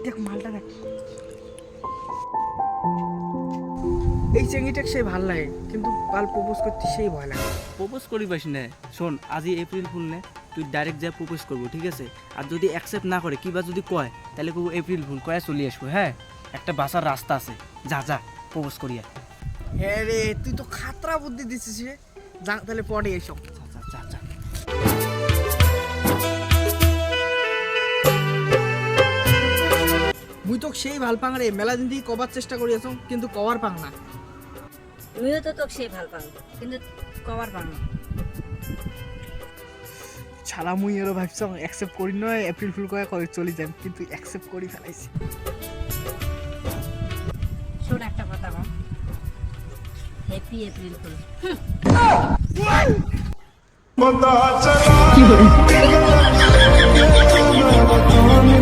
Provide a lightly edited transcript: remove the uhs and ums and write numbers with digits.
দেখ মালটা দেখ, এই চেঙ্গিটা সেই ভাল লাগে, কিন্তু কাল প্রপোজ করতে সেই ভয় লাগে। প্রপোজ করিবাস না, শোন আজই এপ্রিল ফুল নে, তুই ডাইরেক্ট যা প্রপোজ করবো, ঠিক আছে? আর যদি অ্যাকসেপ্ট না করে কিবা যদি কয়, তাহলে কবু এপ্রিল ফুল কয়ে চলে আসবো। হ্যাঁ, একটা বাসার রাস্তা আছে, যা যা প্রপোজ করিয়া। হ্যাঁ রে, তুই তো খাতরা বুদ্ধি দিছিস রে। যা তাহলে পরে এসব। যা যা যা যা। মুই তো সেই ভাল পাং রে, মেলা দিন থেকে কবার চেষ্টা করি আছো, কিন্তু কবার পাং না। তুমিও তো তোকে সেই ভাল পাও, কিন্তু কবার পাও না। ছাড়া মুই এরও ভাবছিলাম অ্যাকসেপ্ট করি নয়, এপ্রিল ফুল করে চলে যাই, কিন্তু অ্যাকসেপ্ট করি ফেলাইছি। শোন একটা কথা বল, হ্যাপি এপ্রিল ফুল। पता चला